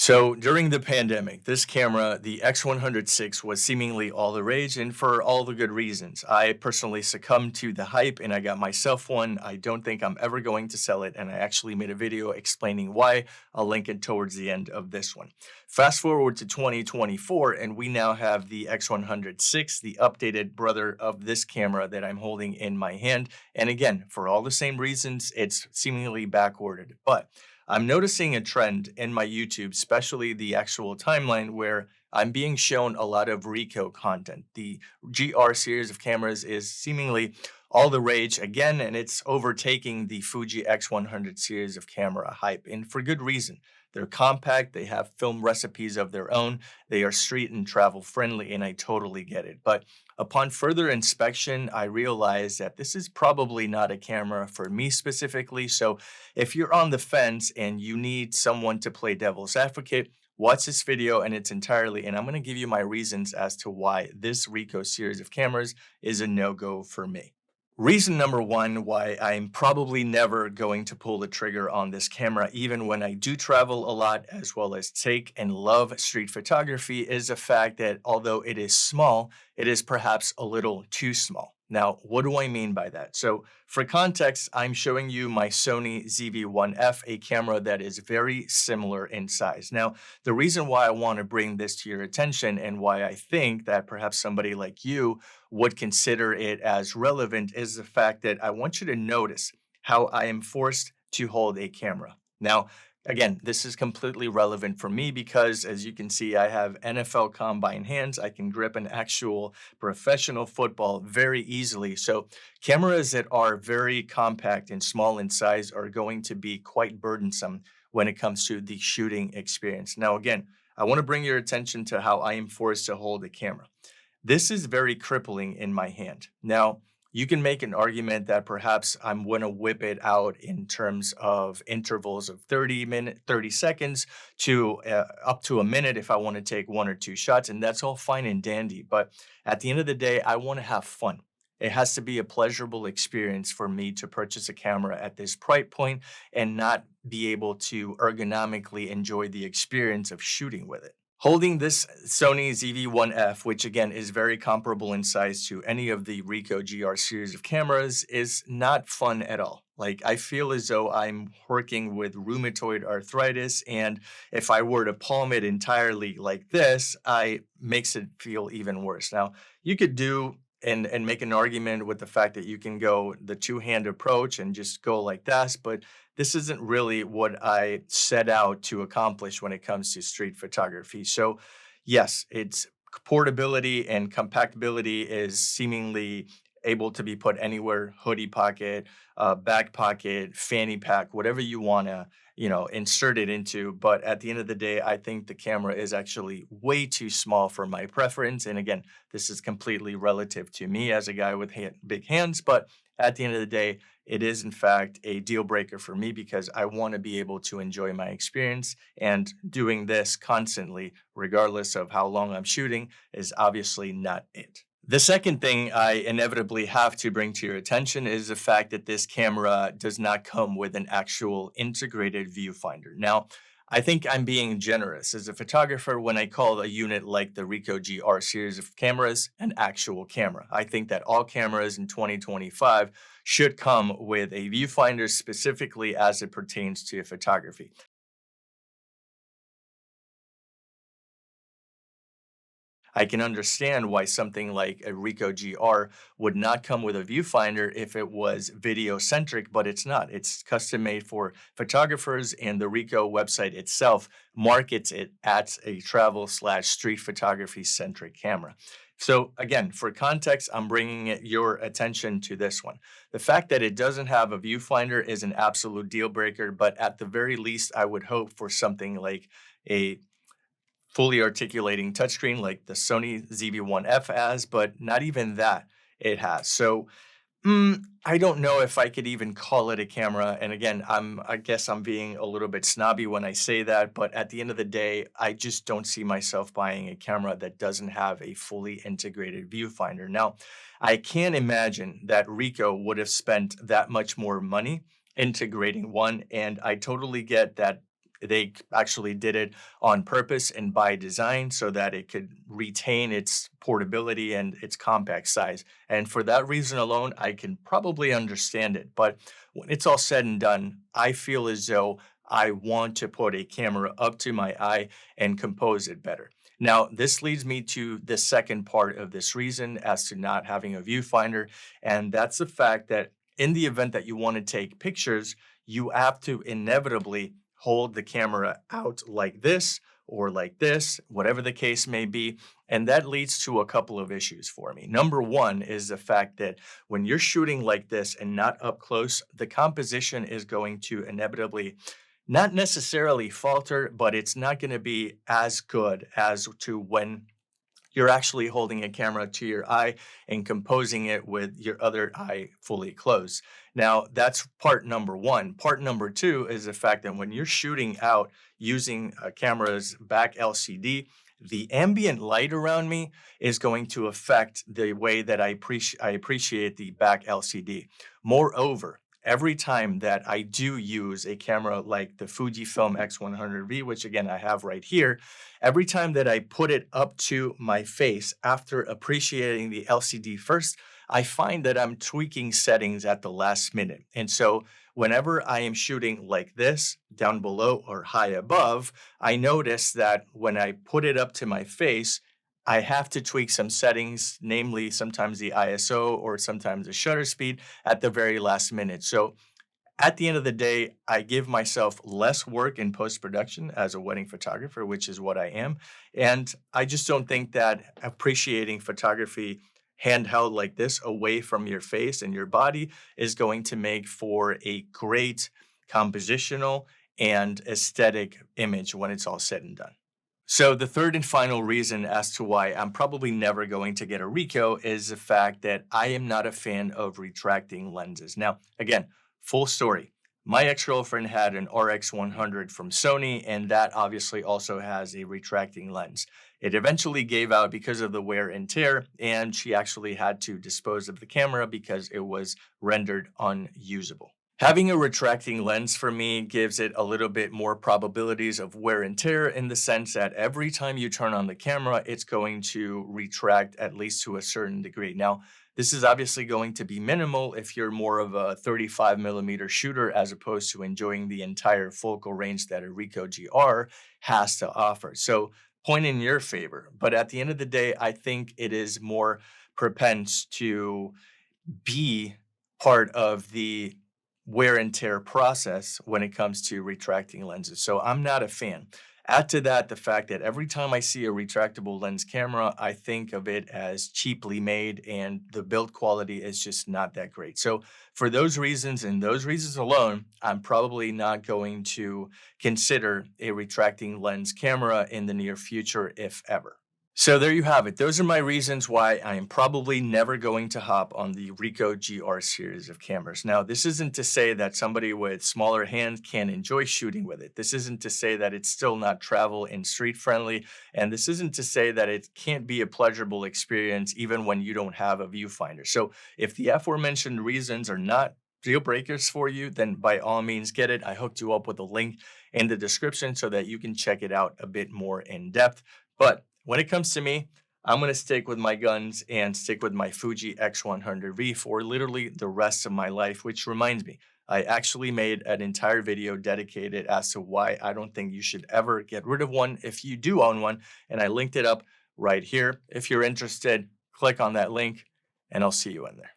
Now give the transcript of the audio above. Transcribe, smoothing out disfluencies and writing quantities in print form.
So during the pandemic, this camera, the X106, was seemingly all the rage and for all the good reasons. I personally succumbed to the hype and I got myself one. I don't think I'm ever going to sell it, and I actually made a video explaining why. I'll link it towards the end of this one. Fast forward to 2024, and we now have the X106, the updated brother of this camera that I'm holding in my hand. And again, for all the same reasons, it's seemingly backwarded. But I'm noticing a trend in my YouTube, especially the actual timeline, where I'm being shown a lot of Ricoh content. The GR series of cameras is seemingly all the rage again, and it's overtaking the Fuji X100 series of camera hype, and for good reason. They're compact, they have film recipes of their own, they are street and travel friendly, and I totally get it. But upon further inspection, I realized that this is probably not a camera for me specifically. So if you're on the fence and you need someone to play devil's advocate, watch this video in its entirely, and I'm going to give you my reasons as to why this Ricoh series of cameras is a no-go for me. Reason number one why I'm probably never going to pull the trigger on this camera, even when I do travel a lot, as well as take and love street photography, is the fact that although it is small, it is perhaps a little too small. Now, what do I mean by that? So, for context, I'm showing you my Sony ZV-1F, a camera that is very similar in size. Now, the reason why I want to bring this to your attention and why I think that perhaps somebody like you would consider it as relevant is the fact that I want you to notice how I am forced to hold a camera. Now, again, this is completely relevant for me because, as you can see, I have NFL combine hands. I can grip an actual professional football very easily. So cameras that are very compact and small in size are going to be quite burdensome when it comes to the shooting experience. Now, again, I want to bring your attention to how I am forced to hold a camera. This is very crippling in my hand. Now, you can make an argument that perhaps I'm going to whip it out in terms of intervals of 30 seconds to up to a minute if I want to take one or two shots, and that's all fine and dandy. But at the end of the day, I want to have fun. It has to be a pleasurable experience for me to purchase a camera at this price point and not be able to ergonomically enjoy the experience of shooting with it. Holding this Sony ZV-1F, which again is very comparable in size to any of the Ricoh GR series of cameras, is not fun at all. Like, I feel as though I'm working with rheumatoid arthritis, and if I were to palm it entirely like this, I makes it feel even worse. Now, you could do and make an argument with the fact that you can go the two-hand approach and just go like this, but this isn't really what I set out to accomplish when it comes to street photography. So, yes, its portability and compactability is seemingly able to be put anywhere: hoodie pocket, back pocket, fanny pack, whatever you want to, insert it into. But at the end of the day, I think the camera is actually way too small for my preference. And again, this is completely relative to me as a guy with big hands. But at the end of the day, it is in fact a deal breaker for me because I want to be able to enjoy my experience. And doing this constantly, regardless of how long I'm shooting, is obviously not it. The second thing I inevitably have to bring to your attention is the fact that this camera does not come with an actual integrated viewfinder. Now, I think I'm being generous as a photographer when I call a unit like the Ricoh GR series of cameras an actual camera. I think that all cameras in 2025 should come with a viewfinder specifically as it pertains to photography. I can understand why something like a Ricoh GR would not come with a viewfinder if it was video centric, but it's not. It's custom made for photographers, and the Ricoh website itself markets it as a travel slash street photography centric camera. So again, for context, I'm bringing your attention to this one. The fact that it doesn't have a viewfinder is an absolute deal breaker, but at the very least, I would hope for something like a fully articulating touchscreen like the Sony ZV-1F has, but not even that it has. So I don't know if I could even call it a camera. And again, I guess I'm being a little bit snobby when I say that, but at the end of the day, I just don't see myself buying a camera that doesn't have a fully integrated viewfinder. Now, I can't imagine that Ricoh would have spent that much more money integrating one, and I totally get that They actually did it on purpose and by design so that it could retain its portability and its compact size. And for that reason alone, I can probably understand it. But when it's all said and done, I feel as though I want to put a camera up to my eye and compose it better. Now, this leads me to the second part of this reason as to not having a viewfinder, and that's the fact that in the event that you want to take pictures, you have to inevitably hold the camera out like this or like this, whatever the case may be. And that leads to a couple of issues for me. Number one is the fact that when you're shooting like this and not up close, the composition is going to inevitably not necessarily falter, but it's not going to be as good as to when you're actually holding a camera to your eye and composing it with your other eye fully closed. Now, that's part number one. Part number two is the fact that when you're shooting out using a camera's back LCD, the ambient light around me is going to affect the way that I appreciate the back LCD. Moreover, every time that I do use a camera like the Fujifilm X100V, which again I have right here, every time that I put it up to my face after appreciating the LCD first, I find that I'm tweaking settings at the last minute. And so whenever I am shooting like this, down below or high above, I notice that when I put it up to my face, I have to tweak some settings, namely sometimes the ISO or sometimes the shutter speed at the very last minute. So at the end of the day, I give myself less work in post-production as a wedding photographer, which is what I am. And I just don't think that appreciating photography handheld like this away from your face and your body is going to make for a great compositional and aesthetic image when it's all said and done. So the third and final reason as to why I'm probably never going to get a Ricoh is the fact that I am not a fan of retracting lenses. Now, again, full story. My ex-girlfriend had an RX100 from Sony, and that obviously also has a retracting lens. It eventually gave out because of the wear and tear, and she actually had to dispose of the camera because it was rendered unusable. Having a retracting lens for me gives it a little bit more probabilities of wear and tear in the sense that every time you turn on the camera, it's going to retract at least to a certain degree. Now, this is obviously going to be minimal if you're more of a 35mm shooter as opposed to enjoying the entire focal range that a Ricoh GR has to offer. So point in your favor. But at the end of the day, I think it is more propense to be part of the wear and tear process when it comes to retracting lenses. So I'm not a fan. Add to that the fact that every time I see a retractable lens camera, I think of it as cheaply made and the build quality is just not that great. So for those reasons and those reasons alone, I'm probably not going to consider a retracting lens camera in the near future, if ever. So there you have it. Those are my reasons why I am probably never going to hop on the Ricoh GR series of cameras. Now, this isn't to say that somebody with smaller hands can't enjoy shooting with it. This isn't to say that it's still not travel and street friendly. And this isn't to say that it can't be a pleasurable experience even when you don't have a viewfinder. So if the aforementioned reasons are not deal breakers for you, then by all means get it. I hooked you up with a link in the description so that you can check it out a bit more in depth. But when it comes to me, I'm going to stick with my guns and stick with my Fuji X100V for literally the rest of my life, which reminds me, I actually made an entire video dedicated as to why I don't think you should ever get rid of one if you do own one, and I linked it up right here. If you're interested, click on that link, and I'll see you in there.